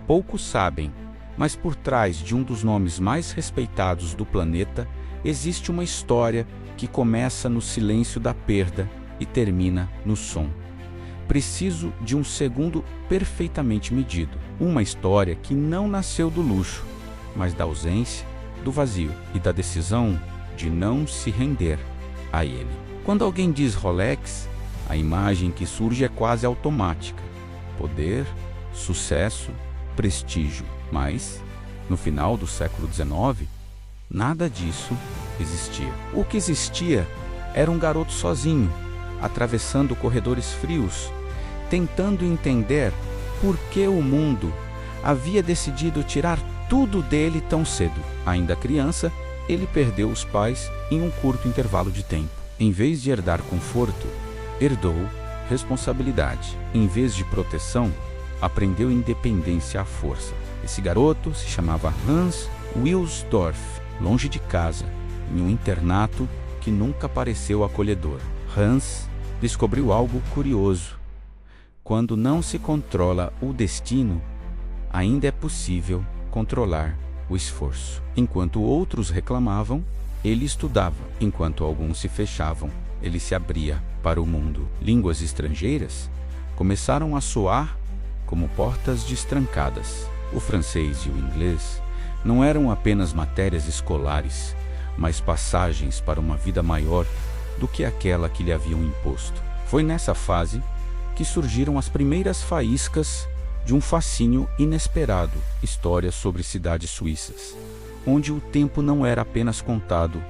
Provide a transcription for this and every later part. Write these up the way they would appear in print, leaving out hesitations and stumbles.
Poucos sabem, mas por trás de um dos nomes mais respeitados do planeta, existe uma história que começa no silêncio da perda e termina no som. Preciso de um segundo perfeitamente medido. Uma história que não nasceu do luxo, mas da ausência, do vazio e da decisão de não se render a ele. Quando alguém diz Rolex, a imagem que surge é quase automática. Poder, sucesso, prestígio. Mas, no final do século XIX, nada disso existia. O que existia era um garoto sozinho, atravessando corredores frios, tentando entender por que o mundo havia decidido tirar tudo dele tão cedo. Ainda criança, ele perdeu os pais em um curto intervalo de tempo. Em vez de herdar conforto, herdou responsabilidade. Em vez de proteção, aprendeu independência à força. Esse garoto se chamava Hans Wilsdorf, longe de casa, em um internato que nunca pareceu acolhedor. Hans descobriu algo curioso. Quando não se controla o destino, ainda é possível controlar o esforço. Enquanto outros reclamavam, ele estudava. Enquanto alguns se fechavam, ele se abria para o mundo. Línguas estrangeiras começaram a soar como portas destrancadas. O francês e o inglês não eram apenas matérias escolares, mas passagens para uma vida maior do que aquela que lhe haviam imposto. Foi nessa fase que surgiram as primeiras faíscas de um fascínio inesperado, histórias sobre cidades suíças, onde o tempo não era apenas contado,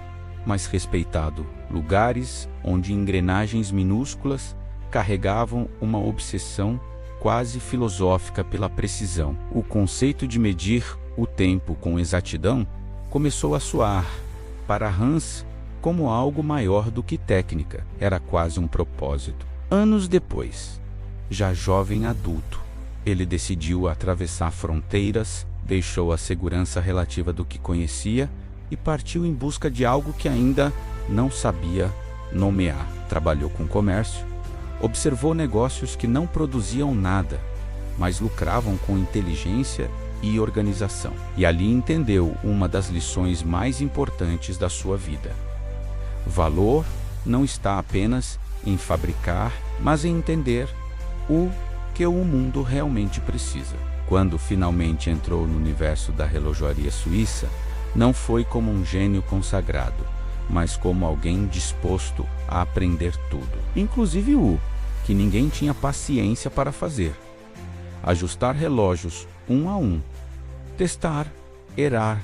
mas respeitado, lugares onde engrenagens minúsculas carregavam uma obsessão quase filosófica pela precisão. O conceito de medir o tempo com exatidão começou a soar, para Hans, como algo maior do que técnica. Era quase um propósito. Anos depois, já jovem adulto, ele decidiu atravessar fronteiras, deixou a segurança relativa do que conhecia e partiu em busca de algo que ainda não sabia nomear. Trabalhou com comércio, observou negócios que não produziam nada, mas lucravam com inteligência e organização. E ali entendeu uma das lições mais importantes da sua vida. Valor não está apenas em fabricar, mas em entender o que o mundo realmente precisa. Quando finalmente entrou no universo da relojoaria suíça, não foi como um gênio consagrado, mas como alguém disposto a aprender tudo, inclusive o que ninguém tinha paciência para fazer: ajustar relógios um a um, testar, errar,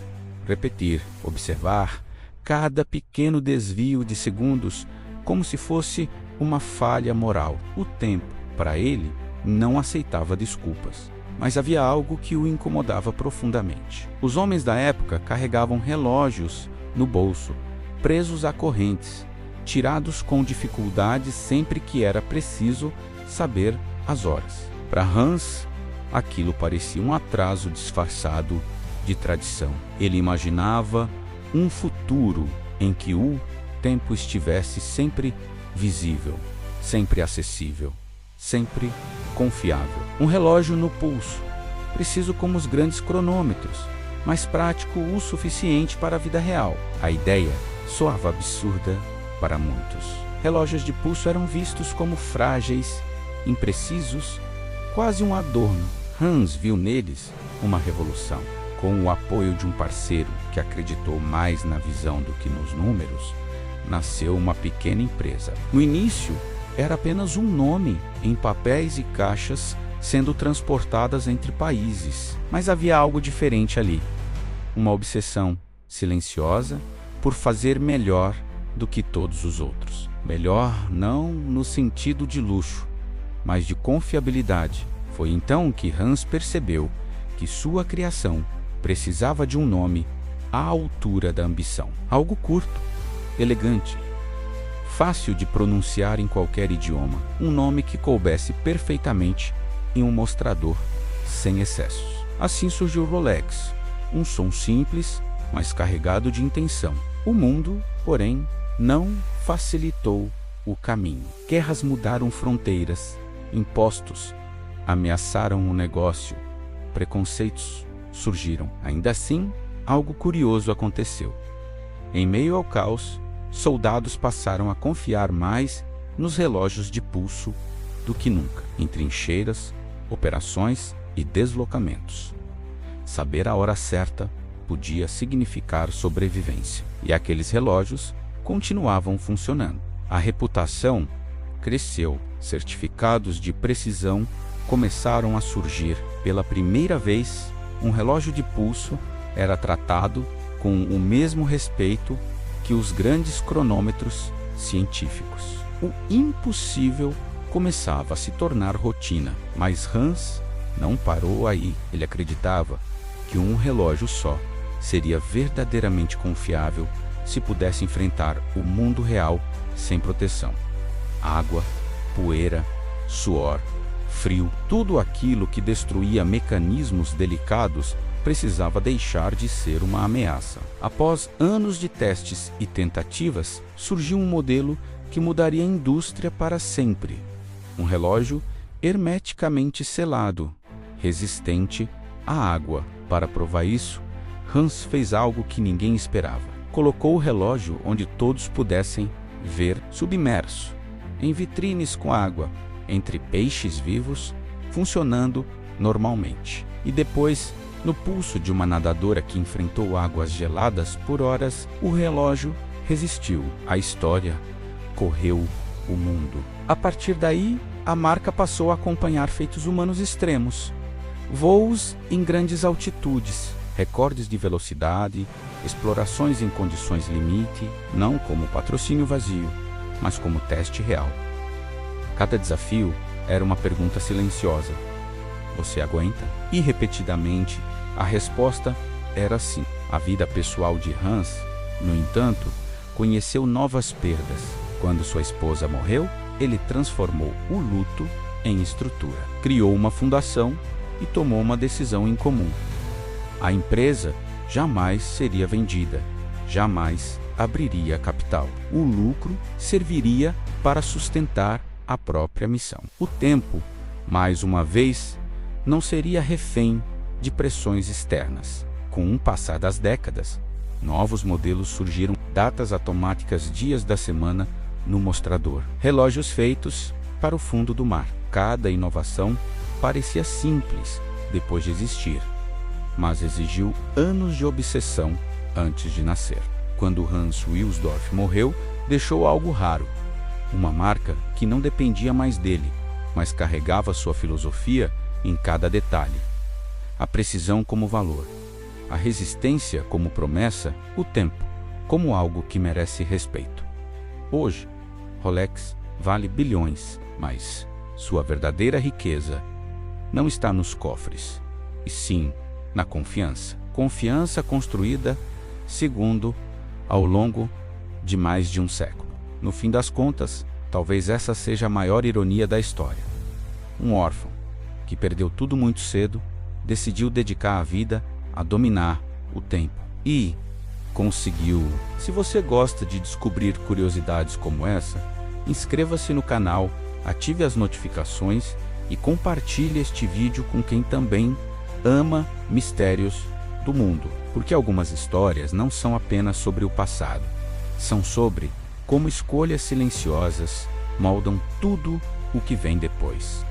repetir, observar cada pequeno desvio de segundos como se fosse uma falha moral. O tempo, para ele, não aceitava desculpas, mas havia algo que o incomodava profundamente. Os homens da época carregavam relógios no bolso, presos a correntes, tirados com dificuldade sempre que era preciso saber as horas. Para Hans, aquilo parecia um atraso disfarçado de tradição. Ele imaginava um futuro em que o tempo estivesse sempre visível, sempre acessível, sempre confiável. Um relógio no pulso, preciso como os grandes cronômetros, mas prático o suficiente para a vida real. A ideia soava absurda para muitos. Relógios de pulso eram vistos como frágeis, imprecisos, quase um adorno. Hans viu neles uma revolução. Com o apoio de um parceiro que acreditou mais na visão do que nos números, nasceu uma pequena empresa. No início, era apenas um nome em papéis e caixas sendo transportadas entre países. Mas havia algo diferente ali. Uma obsessão silenciosa por fazer melhor do que todos os outros. Melhor não no sentido de luxo, mas de confiabilidade. Foi então que Hans percebeu que sua criação precisava de um nome à altura da ambição. Algo curto, elegante, fácil de pronunciar em qualquer idioma. Um nome que coubesse perfeitamente em um mostrador sem excessos. Assim surgiu o Rolex, um som simples, mas carregado de intenção. O mundo, porém, não facilitou o caminho. Guerras mudaram fronteiras, impostos ameaçaram o negócio, preconceitos surgiram. Ainda assim, algo curioso aconteceu. Em meio ao caos, soldados passaram a confiar mais nos relógios de pulso do que nunca, em trincheiras, operações e deslocamentos. Saber a hora certa podia significar sobrevivência, e aqueles relógios continuavam funcionando. A reputação cresceu, certificados de precisão começaram a surgir. Pela primeira vez, um relógio de pulso era tratado com o mesmo respeito que os grandes cronômetros científicos. O impossível começava a se tornar rotina, mas Hans não parou aí. Ele acreditava que um relógio só seria verdadeiramente confiável se pudesse enfrentar o mundo real sem proteção. Água, poeira, suor, frio, tudo aquilo que destruía mecanismos delicados precisava deixar de ser uma ameaça. Após anos de testes e tentativas, surgiu um modelo que mudaria a indústria para sempre. Um relógio hermeticamente selado, resistente à água. Para provar isso, Hans fez algo que ninguém esperava. Colocou o relógio onde todos pudessem ver submerso, em vitrines com água, entre peixes vivos, funcionando normalmente. E depois, no pulso de uma nadadora que enfrentou águas geladas por horas, o relógio resistiu. A história correu o mundo. A partir daí, a marca passou a acompanhar feitos humanos extremos, voos em grandes altitudes, recordes de velocidade, explorações em condições limite, não como patrocínio vazio, mas como teste real. Cada desafio era uma pergunta silenciosa. Você aguenta? E repetidamente, a resposta era sim. A vida pessoal de Hans, no entanto, conheceu novas perdas. Quando sua esposa morreu, ele transformou o luto em estrutura. Criou uma fundação e tomou uma decisão incomum. A empresa jamais seria vendida, jamais abriria capital. O lucro serviria para sustentar a própria missão. O tempo, mais uma vez, não seria refém de pressões externas. Com o passar das décadas, novos modelos surgiram, datas automáticas dias da semana no mostrador, relógios feitos para o fundo do mar. Cada inovação parecia simples depois de existir, mas exigiu anos de obsessão antes de nascer. Quando Hans Wilsdorf morreu, deixou algo raro, uma marca que não dependia mais dele, mas carregava sua filosofia em cada detalhe. A precisão como valor, a resistência como promessa, o tempo como algo que merece respeito. Hoje, Rolex vale bilhões, mas sua verdadeira riqueza não está nos cofres, e sim na confiança. Confiança construída, segundo, ao longo de mais de um século. No fim das contas, talvez essa seja a maior ironia da história. Um órfão, que perdeu tudo muito cedo, decidiu dedicar a vida a dominar o tempo. E conseguiu. Se você gosta de descobrir curiosidades como essa, inscreva-se no canal, ative as notificações e compartilhe este vídeo com quem também ama mistérios do mundo. Porque algumas histórias não são apenas sobre o passado, são sobre como escolhas silenciosas moldam tudo o que vem depois.